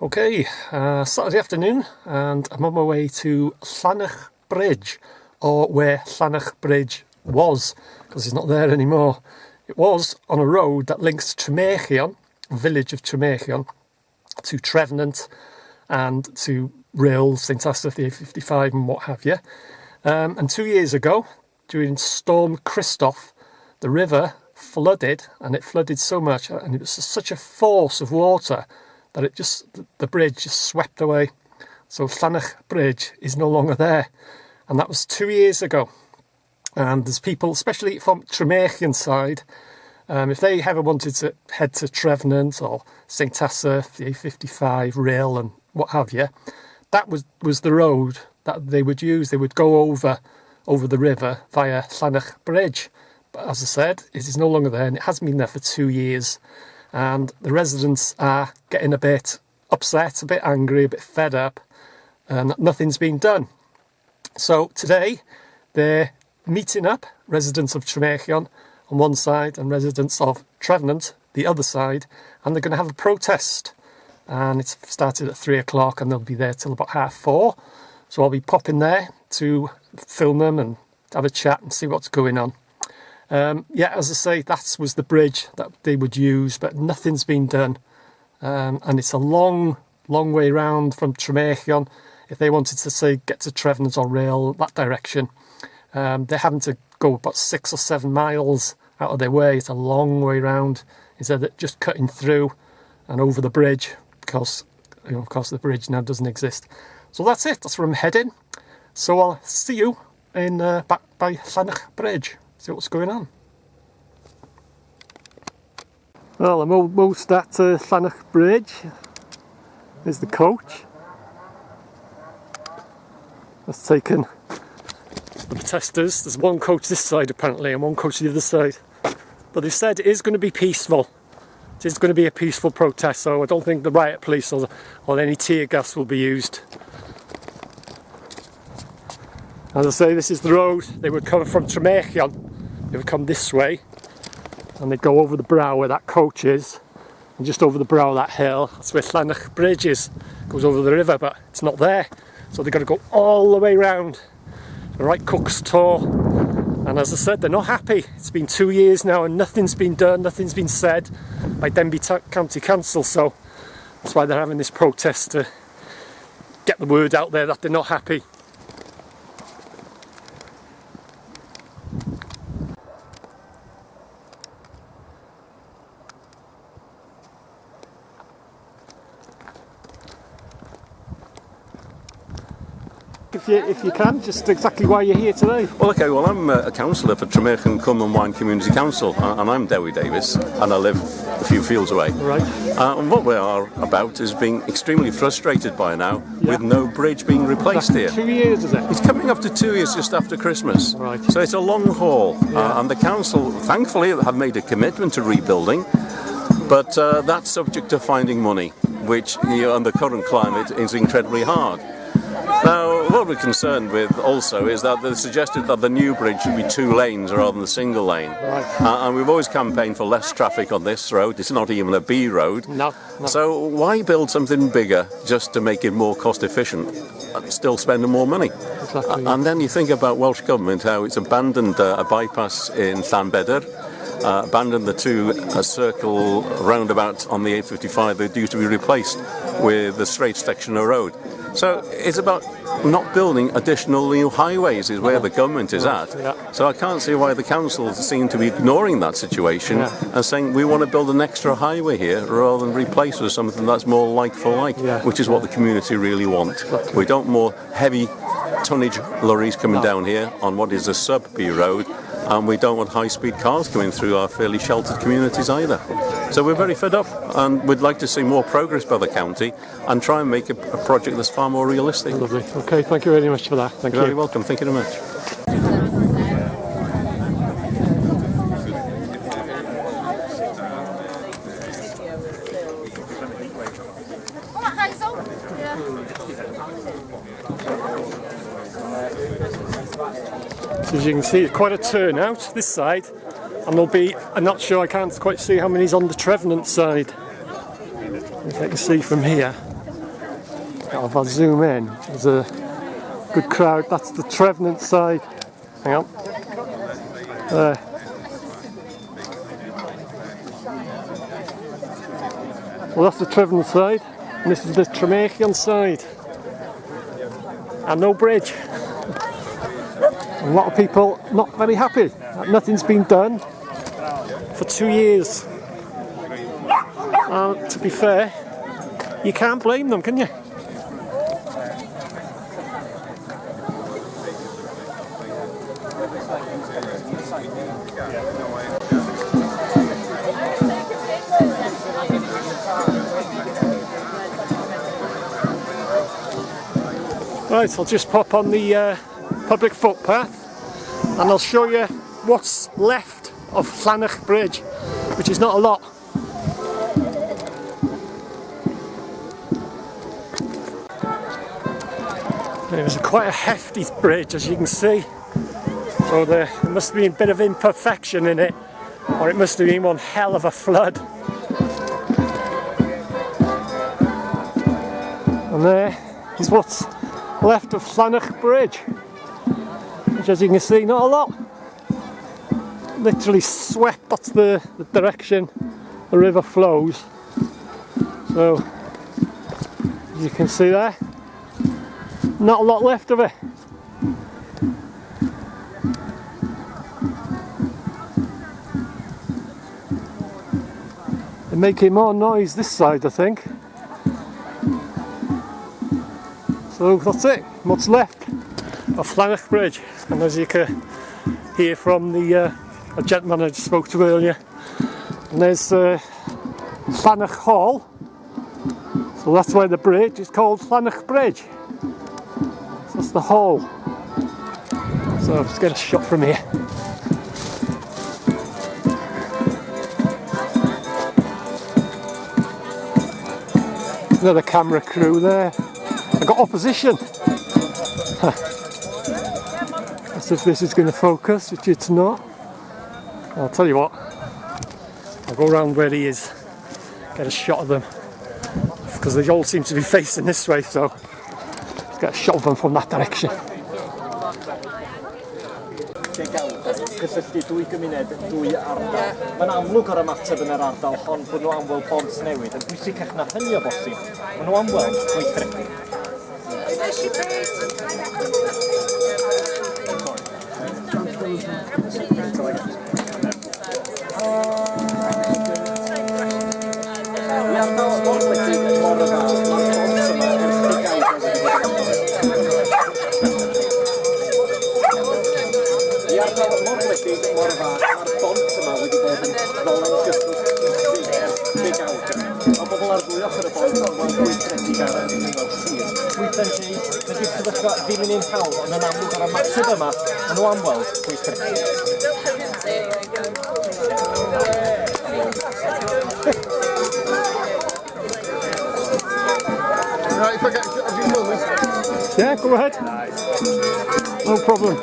Okay, Saturday afternoon, and I'm on my way to Llanerch Bridge, or where Llanerch Bridge was, because it's not there anymore. It was on a road that links Tremeirchion, village of Tremeirchion, to Trefnant and to Rhyl, St Asaph, the A55 and what have you. And 2 years ago, during Storm Christoph, the river flooded, and it flooded so much, and it was such a force of water that the bridge just swept away. So Llanerch Bridge is no longer there, and that was 2 years ago. And there's people, especially from Tremeirchion side, if they ever wanted to head to Trefnant or St Asaph, the A55, Rhyl and what have you, that was the road that they would use. They would go over the river via Llanerch Bridge. But as I said, it is no longer there, and it hasn't been there for 2 years. And the residents are getting a bit upset, a bit angry, a bit fed up, and nothing's been done. So today they're meeting up, residents of Tremeirchion on one side and residents of Trefnant the other side, and they're going to have a protest. And it's started at 3 o'clock and they'll be there till about 4:30. So I'll be popping there to film them and have a chat and see what's going on. Yeah, as I say, that was the bridge that they would use, but nothing's been done. And it's a long way round from Tremeirchion. If they wanted to, say, get to Trefnant or Rhyl, that direction, they're having to go about 6 or 7 miles out of their way. It's a long way round instead of just cutting through and over the bridge, because, of course, the bridge now doesn't exist. So that's it. That's where I'm heading. So I'll see you in back by Llanerch Bridge. See what's going on. Well, I'm almost at Llanerch Bridge. There's the coach. That's taken the protesters. There's one coach this side apparently and one coach the other side. But they've said it is going to be peaceful. It is going to be a peaceful protest, so I don't think the riot police or any tear gas will be used. As I say, this is the road. They would come from Tremeirchion. They would come this way and they'd go over the brow where that coach is, and just over the brow of that hill, that's where Llanerch Bridge is. It goes over the river, but it's not there. So they've got to go all the way round the right Cook's Tor. And as I said, they're not happy. It's been 2 years now and nothing's been done, nothing's been said by Denbighshire County Council. So that's why they're having this protest, to get the word out there that they're not happy. If you can, just exactly why you're here today. Well, okay, I'm a councillor for Tremeirchion Cwm and Wine Community Council, and I'm Dewi Davis, and I live a few fields away. Right. And what we are about is being extremely frustrated by now, with no bridge being replaced here. 2 years, is it? It's coming up to 2 years just after Christmas. Right. So it's a long haul, and the council, thankfully, have made a commitment to rebuilding, but that's subject to finding money, which, under current climate, is incredibly hard. Now, what we're concerned with also is that they suggested that the new bridge should be 2 lanes rather than a single lane. Right. And we've always campaigned for less traffic on this road. It's not even a B road. No. So why build something bigger just to make it more cost efficient and still spending more money? Exactly. And then you think about Welsh Government, how it's abandoned a bypass in Llanbedr, abandoned the 2 circle roundabouts on the A55 that used to be replaced with a straight section of road. So it's about not building additional new highways is where the government is at. Yeah. So I can't see why the council seem to be ignoring that situation and saying we want to build an extra highway here rather than replace with something that's more like for like, which is what the community really want. Exactly. We don't more heavy tonnage lorries coming down here on what is a sub-B road, and we don't want high-speed cars coming through our fairly sheltered communities either. So we're very fed up, and we'd like to see more progress by the county and try and make a project that's far more realistic. Lovely. Okay, thank you very much for that. Thank you. You're very welcome. Thank you very much. So as you can see, quite a turnout this side, and there'll be, I'm not sure, I can't quite see how many's on the Trefnant side. If I can see from here. If I zoom in, there's a good crowd. That's the Trefnant side. Hang on. There. Well, that's the Trefnant side, and this is the Tremeirchion side. And no bridge. A lot of people not very happy that nothing's been done for 2 years. To be fair, you can't blame them, can you? Right, I'll just pop on the public footpath and I'll show you what's left of Llanerch Bridge, which is not a lot. It was quite a hefty bridge, as you can see, so there must have been a bit of imperfection in it, or it must have been one hell of a flood. And there is what's left of Llanerch Bridge, which, as you can see, not a lot. Literally swept, that's the direction the river flows. So, as you can see there, not a lot left of it. They're making more noise this side, I think. So that's it, what's left of Llanerch Bridge. And as you can hear from the a gentleman I just spoke to earlier, and there's Llanerch Hall, so that's why the bridge is called Llanerch Bridge. So that's the hall. So let's get a shot from here. Another camera crew there. I got opposition. As if this is going to focus, which it's not. I'll tell you what, I'll go around where he is, get a shot of them, because they all seem to be facing this way, so let's get a shot of them from that direction. Cysylltu dwy gymuned, dwy ardal. Mae'n amlwg o'r ymateb yn yr ardal hon bod nhw am weld bont newydd yn bwysicach na hynny o bosib. Mae nhw am weld gweithredu. Ddim yn un hawdd, ond yn amlwg ar y massive yma, maen nhw am weld gweithredu. Yeah, go ahead. No problem.